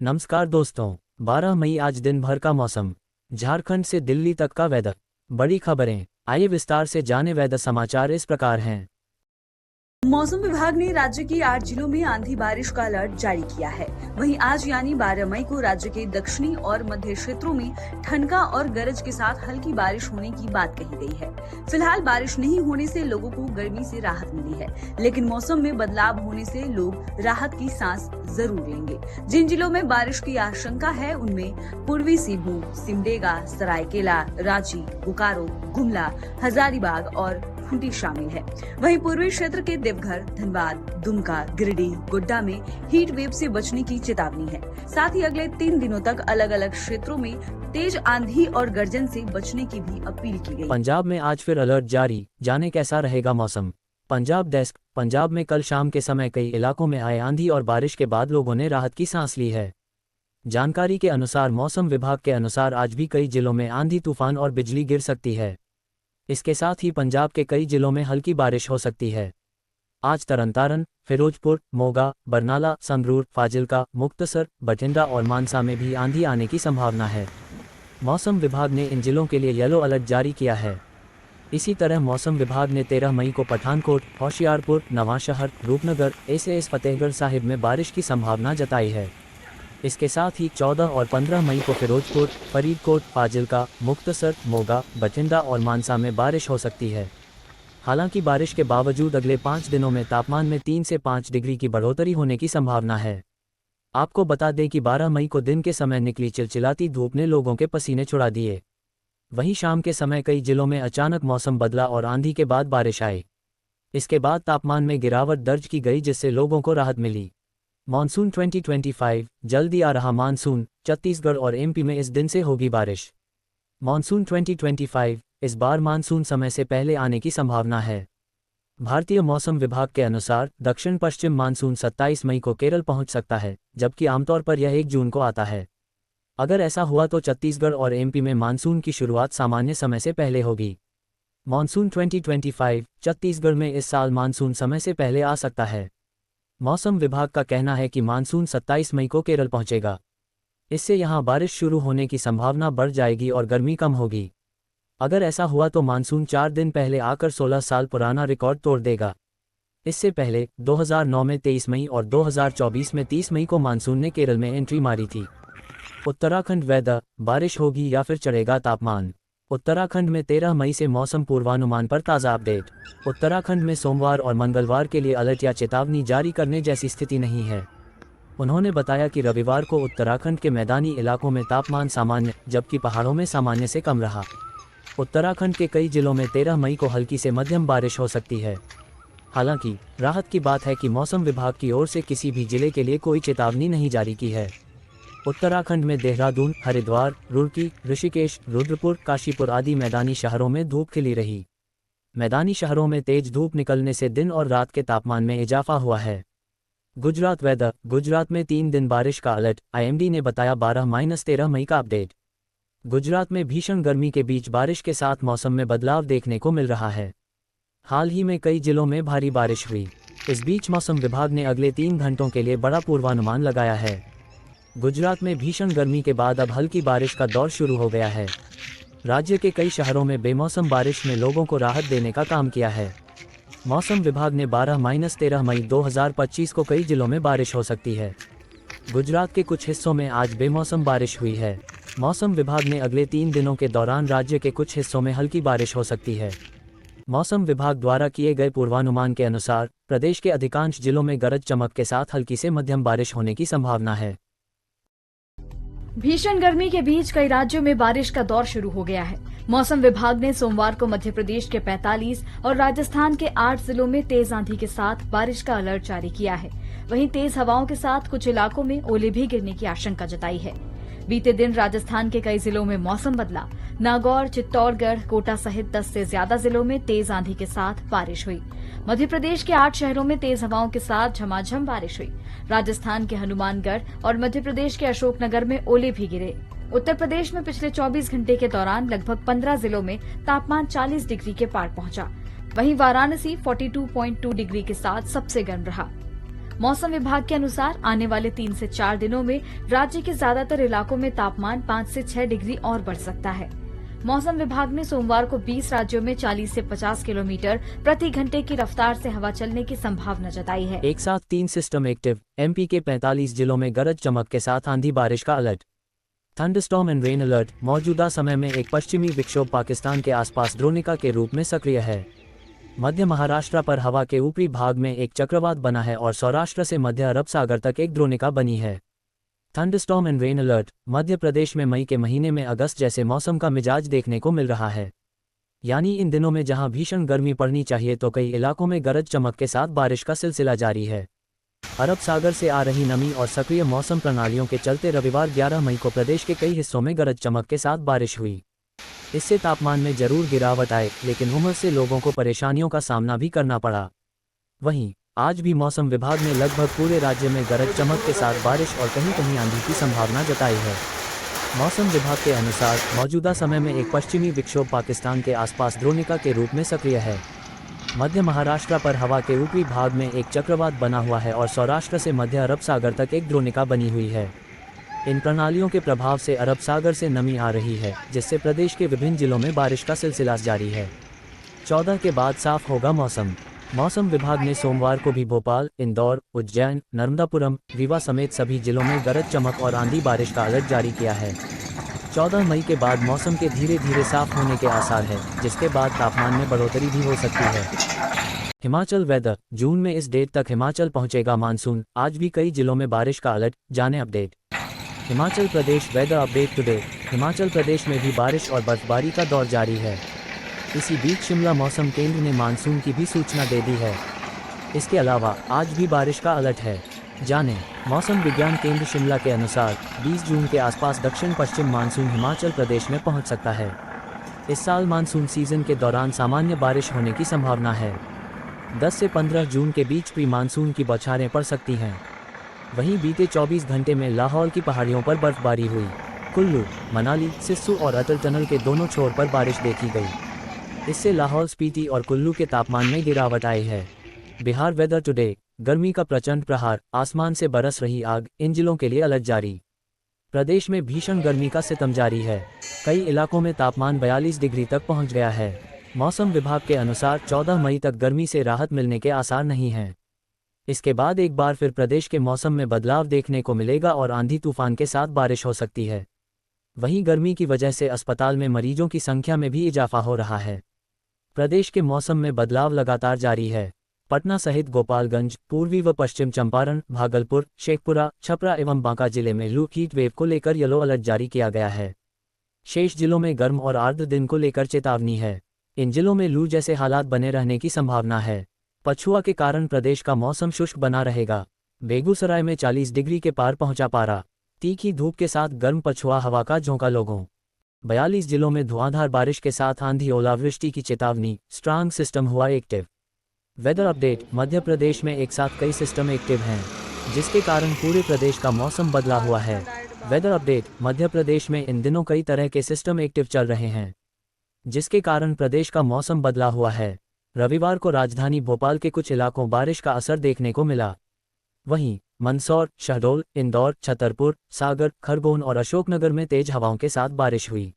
नमस्कार दोस्तों, 12 मई आज दिन भर का मौसम। झारखंड से दिल्ली तक का वेदर। बड़ी खबरें, आइए विस्तार से जाने। वेदर समाचार इस प्रकार हैं। मौसम विभाग ने राज्य के 8 जिलों में आंधी बारिश का अलर्ट जारी किया है। वहीं आज यानी 12 मई को राज्य के दक्षिणी और मध्य क्षेत्रों में ठनका और गरज के साथ हल्की बारिश होने की बात कही गई है। फिलहाल बारिश नहीं होने से लोगों को गर्मी से राहत मिली है, लेकिन मौसम में बदलाव होने से लोग राहत की सांस जरूर लेंगे। जिन जिलों में बारिश की आशंका है उनमें पूर्वी सिंहभूम, सिमडेगा, सरायकेला, रांची, बोकारो, गुमला, हजारीबाग और खूंटी शामिल है। वहीं पूर्वी क्षेत्र के देवघर, धनबाद, दुमका, गिरिडीह, गोड्डा में हीट वेव से बचने की चेतावनी है। साथ ही अगले 3 दिनों तक अलग अलग क्षेत्रों में तेज आंधी और गर्जन से बचने की भी अपील की गई। पंजाब में आज फिर अलर्ट जारी, जाने कैसा रहेगा मौसम। पंजाब डेस्क। पंजाब में कल शाम के समय कई इलाकों में आए आंधी और बारिश के बाद लोगों ने राहत की सांस ली है। जानकारी के अनुसार मौसम विभाग के अनुसार आज भी कई जिलों में आंधी, तूफान और बिजली गिर सकती है। इसके साथ ही पंजाब के कई जिलों में हल्की बारिश हो सकती है। आज तरनतारन, फिरोजपुर, मोगा, बरनाला, संगरूर, फाजिल्का, मुक्तसर, बठिंडा और मानसा में भी आंधी आने की संभावना है। मौसम विभाग ने इन जिलों के लिए येलो अलर्ट जारी किया है। इसी तरह मौसम विभाग ने 13 मई को पठानकोट, होशियारपुर, नवांशहर, रूपनगर, एसएएस फतेहगढ़ साहिब में बारिश की संभावना जताई है। इसके साथ ही 14 और 15 मई को फिरोजपुर, फरीदकोट, फाजिल्का, मुक्तसर, मोगा, बठिंडा और मानसा में बारिश हो सकती है। हालांकि बारिश के बावजूद अगले 5 दिनों में तापमान में 3 से 5 डिग्री की बढ़ोतरी होने की संभावना है। आपको बता दें कि 12 मई को दिन के समय निकली चिलचिलाती धूप ने लोगों के पसीने छुड़ा दिए। वहीं शाम के समय कई जिलों में अचानक मौसम बदला और आंधी के बाद बारिश आई। इसके बाद तापमान में गिरावट दर्ज की गई, जिससे लोगों को राहत मिली। मॉनसून 2025 जल्दी आ रहा। मानसून छत्तीसगढ़ और एमपी में इस दिन से होगी बारिश। मॉनसून 2025 इस बार मानसून समय से पहले आने की संभावना है। भारतीय मौसम विभाग के अनुसार दक्षिण पश्चिम मानसून 27 मई को केरल पहुंच सकता है, जबकि आमतौर पर यह 1 जून को आता है। अगर ऐसा हुआ तो छत्तीसगढ़ और एमपी में मानसून की शुरुआत सामान्य समय से पहले होगी। मॉनसून 2025 छत्तीसगढ़ में इस साल मानसून समय से पहले आ सकता है। मौसम विभाग का कहना है कि मानसून 27 मई को केरल पहुंचेगा। इससे यहां बारिश शुरू होने की संभावना बढ़ जाएगी और गर्मी कम होगी। अगर ऐसा हुआ तो मानसून 4 दिन पहले आकर 16 साल पुराना रिकॉर्ड तोड़ देगा। इससे पहले 2009 में 23 मई और 2024 में 30 मई को मानसून ने केरल में एंट्री मारी थी। उत्तराखंड वेदर। बारिश होगी या फिर चढ़ेगा तापमान। उत्तराखंड में 13 मई से मौसम पूर्वानुमान पर ताज़ा अपडेट। उत्तराखंड में सोमवार और मंगलवार के लिए अलर्ट या चेतावनी जारी करने जैसी स्थिति नहीं है। उन्होंने बताया कि रविवार को उत्तराखंड के मैदानी इलाकों में तापमान सामान्य, जबकि पहाड़ों में सामान्य से कम रहा। उत्तराखंड के कई जिलों में 13 मई को हल्की से मध्यम बारिश हो सकती है। हालांकि राहत की बात है कि मौसम विभाग की ओर से किसी भी जिले के लिए कोई चेतावनी नहीं जारी की है। उत्तराखंड में देहरादून, हरिद्वार, रुड़की, ऋषिकेश, रुद्रपुर, काशीपुर आदि मैदानी शहरों में धूप खिली रही। मैदानी शहरों में तेज धूप निकलने से दिन और रात के तापमान में इजाफा हुआ है। गुजरात वेदर। गुजरात में 3 दिन बारिश का अलर्ट, आईएमडी ने बताया। 12-13 मई का अपडेट। गुजरात में भीषण गर्मी के बीच बारिश के साथ मौसम में बदलाव देखने को मिल रहा है। हाल ही में कई जिलों में भारी बारिश हुई। इस बीच मौसम विभाग ने अगले 3 घंटों के लिए बड़ा पूर्वानुमान लगाया है। गुजरात में भीषण गर्मी के बाद अब हल्की बारिश का दौर शुरू हो गया है। राज्य के कई शहरों में बेमौसम बारिश ने लोगों को राहत देने का काम किया है। मौसम विभाग ने 12-13 मई 2025 को कई जिलों में बारिश हो सकती है। गुजरात के कुछ हिस्सों में आज बेमौसम बारिश हुई है। मौसम विभाग ने अगले 3 दिनों के दौरान राज्य के कुछ हिस्सों में हल्की बारिश हो सकती है। मौसम विभाग द्वारा किए गए पूर्वानुमान के अनुसार प्रदेश के अधिकांश जिलों में गरज चमक के साथ हल्की से मध्यम बारिश होने की संभावना है। भीषण गर्मी के बीच कई राज्यों में बारिश का दौर शुरू हो गया है। मौसम विभाग ने सोमवार को मध्य प्रदेश के 45 और राजस्थान के 8 जिलों में तेज आंधी के साथ बारिश का अलर्ट जारी किया है। वहीं तेज हवाओं के साथ कुछ इलाकों में ओले भी गिरने की आशंका जताई है। बीते दिन राजस्थान के कई जिलों में मौसम बदला। नागौर, चित्तौड़गढ़, कोटा सहित 10 से ज्यादा जिलों में तेज आंधी के साथ बारिश हुई। मध्य प्रदेश के 8 शहरों में तेज हवाओं के साथ झमाझम बारिश हुई। राजस्थान के हनुमानगढ़ और मध्य प्रदेश के अशोकनगर में ओले भी गिरे। उत्तर प्रदेश में पिछले 24 घंटे के दौरान लगभग 15 जिलों में तापमान 40 डिग्री के पार पहुंचा। वहीं वाराणसी 42.2 डिग्री के साथ सबसे गर्म रहा। मौसम विभाग के अनुसार आने वाले 3 से 4 दिनों में राज्य के ज्यादातर इलाकों में तापमान 5 से 6 डिग्री और बढ़ सकता है। मौसम विभाग ने सोमवार को 20 राज्यों में 40 से 50 किलोमीटर प्रति घंटे की रफ्तार से हवा चलने की संभावना जताई है। एक साथ 3 सिस्टम एक्टिव, एमपी के 45 जिलों में गरज चमक के साथ आंधी बारिश का alert. Thunderstorm and rain alert. मौजूदा समय में एक पश्चिमी विक्षोभ पाकिस्तान के आसपास द्रोणिका के रूप में सक्रिय है। मध्य महाराष्ट्र पर हवा के ऊपरी भाग में एक चक्रवात बना है और सौराष्ट्र से मध्य अरब सागर तक एक द्रोणिका बनी है। Thunderstorm and rain alert. Madhya Pradesh में मई के महीने में अगस्त जैसे मौसम का मिजाज देखने को मिल रहा है, यानी इन दिनों में जहां भीषण गर्मी पड़नी चाहिए तो कई इलाकों में गरज चमक के साथ बारिश का सिलसिला जारी है। अरब सागर से आ रही नमी और सक्रिय मौसम प्रणालियों के चलते रविवार 11 मई को प्रदेश के कई हिस्सों में गरज चमक के साथ बारिश हुई। इससे तापमान में जरूर गिरावट आए, लेकिन उमस से लोगों को परेशानियों का सामना भी करना पड़ा। वहीं आज भी मौसम विभाग ने लगभग पूरे राज्य में गरज चमक के साथ बारिश और कहीं कहीं आंधी की संभावना जताई है। मौसम विभाग के अनुसार मौजूदा समय में एक पश्चिमी विक्षोभ पाकिस्तान के आसपास द्रोणिका के रूप में सक्रिय है। मध्य महाराष्ट्र पर हवा के ऊपरी भाग में एक चक्रवात बना हुआ है और सौराष्ट्र से मध्य अरब सागर तक एक द्रोणिका बनी हुई है। इन प्रणालियों के प्रभाव से अरब सागर से नमी आ रही है, जिससे प्रदेश के विभिन्न जिलों में बारिश का सिलसिला जारी है। 14 के बाद साफ होगा मौसम। मौसम विभाग ने सोमवार को भी भोपाल, इंदौर, उज्जैन, नर्मदापुरम, रीवा समेत सभी जिलों में गरज चमक और आंधी बारिश का अलर्ट जारी किया है। 14 मई के बाद मौसम के धीरे धीरे साफ होने के आसार है, जिसके बाद तापमान में बढ़ोतरी भी हो सकती है। हिमाचल वेदर। जून में इस डेट तक हिमाचल पहुंचेगा मानसून। आज भी कई जिलों में बारिश का अलर्ट, जाने update. Himachal Pradesh weather update today. Himachal Pradesh में भी बारिश और बर्फबारी का दौर जारी है। इसी बीच शिमला मौसम केंद्र ने मानसून की भी सूचना दे दी है। इसके अलावा आज भी बारिश का अलर्ट है, जानें। मौसम विज्ञान केंद्र शिमला के अनुसार 20 जून के आसपास दक्षिण पश्चिम मानसून हिमाचल प्रदेश में पहुंच सकता है। इस साल मानसून सीजन के दौरान सामान्य बारिश होने की संभावना है। 10 से 15 जून के बीच प्री मानसून की बौछारें पड़ सकती हैं। वहीं बीते 24 घंटे में लाहौल की पहाड़ियों पर बर्फबारी हुई। कुल्लू, मनाली, सिस्सू और अटल टनल के दोनों छोर पर बारिश देखी गई। इससे लाहौल स्पीति और कुल्लू के तापमान में गिरावट आई है। Bihar weather today. गर्मी का प्रचंड प्रहार, आसमान से बरस रही आग, इन जिलों के लिए अलर्ट जारी। प्रदेश में भीषण गर्मी का सितम जारी है। कई इलाकों में तापमान 42 डिग्री तक पहुंच गया है। मौसम विभाग के अनुसार 14 मई तक गर्मी से राहत मिलने के आसार नहीं हैं। इसके बाद एक बार फिर प्रदेश के मौसम में बदलाव देखने को मिलेगा और आंधी तूफान के साथ बारिश हो सकती है। वहीं गर्मी की वजह से अस्पताल में मरीजों की संख्या में भी इजाफा हो रहा है। प्रदेश के मौसम में बदलाव लगातार जारी है। पटना सहित गोपालगंज, पूर्वी व पश्चिम चंपारण, भागलपुर, शेखपुरा, छपरा एवं बांका जिले में लू हीट वेव को लेकर येलो अलर्ट जारी किया गया है। शेष जिलों में गर्म और आर्द्र दिन को लेकर चेतावनी है। इन जिलों में लू जैसे हालात बने रहने की संभावना है। पछुआ के कारण प्रदेश का मौसम शुष्क बना रहेगा। बेगूसराय में 40 डिग्री के पार पहुंचा पारा। तीखी धूप के साथ गर्म पछुआ हवा का झोंका लोगों। 42 जिलों में धुआंधार बारिश के साथ आंधी ओलावृष्टि की चेतावनी। स्ट्रांग सिस्टम हुआ active. Weather update. Madhya Pradesh में एक साथ कई सिस्टम एक्टिव हैं, जिसके कारण पूरे प्रदेश का मौसम बदला हुआ है। Weather update. मध्य प्रदेश में इन दिनों कई तरह के सिस्टम एक्टिव चल रहे हैं, जिसके कारण प्रदेश का मौसम बदला हुआ है। रविवार को राजधानी भोपाल के कुछ इलाकों बारिश का असर देखने को मिला। वहीं मंदसौर, शहडोल, इंदौर, छतरपुर, सागर, खरगोन और अशोकनगर में तेज हवाओं के साथ बारिश हुई।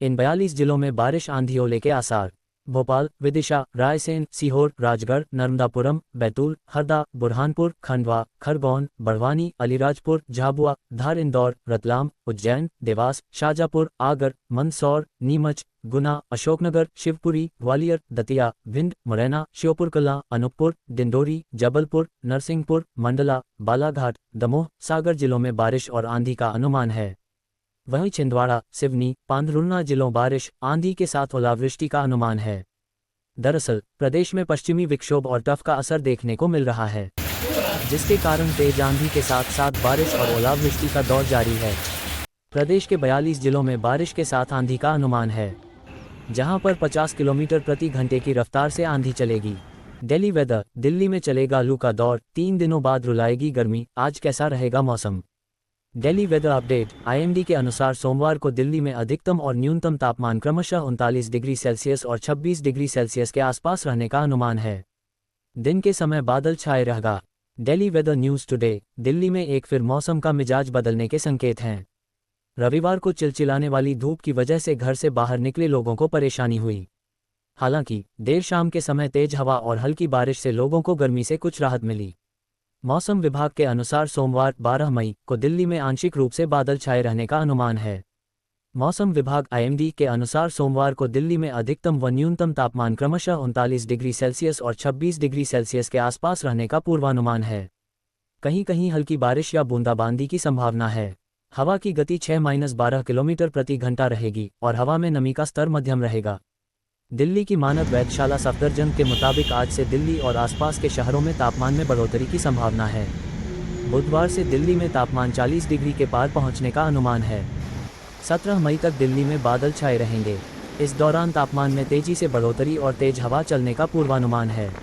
इन 42 जिलों में बारिश आंधी ओले के आसार। भोपाल, विदिशा, रायसेन, सीहोर, राजगढ़, नर्मदापुरम, बैतूल, हरदा, बुरहानपुर, खंडवा, खरगोन, बड़वानी, अलीराजपुर, झाबुआ, धार, इंदौर, रतलाम, उज्जैन, देवास, शाजापुर, आगर, मंदसौर, नीमच, गुना, अशोकनगर, शिवपुरी, ग्वालियर, दतिया, भिंड, मुरैना, श्योपुरकला, अनूपपुर, डिंडोरी, जबलपुर, नरसिंहपुर, मंडला, बालाघाट, दमोह, सागर जिलों में बारिश और आंधी का अनुमान है। वहीं छिंदवाड़ा, सिवनी, पांढुर्णा जिलों बारिश, आंधी के साथ ओलावृष्टि का अनुमान है। दरअसल प्रदेश में पश्चिमी विक्षोभ और टफ का असर देखने को मिल रहा है, जिसके कारण तेज आंधी के साथ साथ बारिश और ओलावृष्टि का दौर जारी है। प्रदेश के 42 जिलों में बारिश के साथ आंधी का अनुमान है, जहां पर 50 किलोमीटर प्रति घंटे की रफ्तार से आंधी चलेगी। दिल्ली वेदर। दिल्ली में चलेगा लू का दौर, 3 दिनों बाद रुलाएगी गर्मी। आज कैसा रहेगा मौसम? Delhi weather update. आईएमडी के अनुसार सोमवार को दिल्ली में अधिकतम और न्यूनतम तापमान क्रमशः 39 डिग्री सेल्सियस और 26 डिग्री सेल्सियस के आसपास रहने का अनुमान है। दिन के समय बादल छाए रहेगा। Delhi weather news today. Delhi में एक फिर मौसम का मिजाज बदलने के संकेत हैं। रविवार को चिलचिलाने वाली धूप की वजह से घर से बाहर निकले लोगों को परेशानी हुई। हालांकि देर शाम के समय तेज हवा और हल्की बारिश से लोगों को गर्मी से कुछ राहत मिली। मौसम विभाग के अनुसार सोमवार 12 मई को दिल्ली में आंशिक रूप से बादल छाए रहने का अनुमान है। मौसम विभाग IMD के अनुसार सोमवार को दिल्ली में अधिकतम व न्यूनतम तापमान क्रमशः 39 डिग्री सेल्सियस और 26 डिग्री सेल्सियस के आसपास रहने का पूर्वानुमान है। कहीं कहीं हल्की बारिश या बूंदाबांदी की संभावना है। हवा की गति 6-12 किलोमीटर प्रति घंटा रहेगी और हवा में नमी का स्तर मध्यम रहेगा। दिल्ली की मानक वेधशाला सफदरजंग के मुताबिक आज से दिल्ली और आसपास के शहरों में तापमान में बढ़ोतरी की संभावना है। बुधवार से दिल्ली में तापमान 40 डिग्री के पार पहुंचने का अनुमान है। 17 मई तक दिल्ली में बादल छाए रहेंगे। इस दौरान तापमान में तेजी से बढ़ोतरी और तेज हवा चलने का पूर्वानुमान है।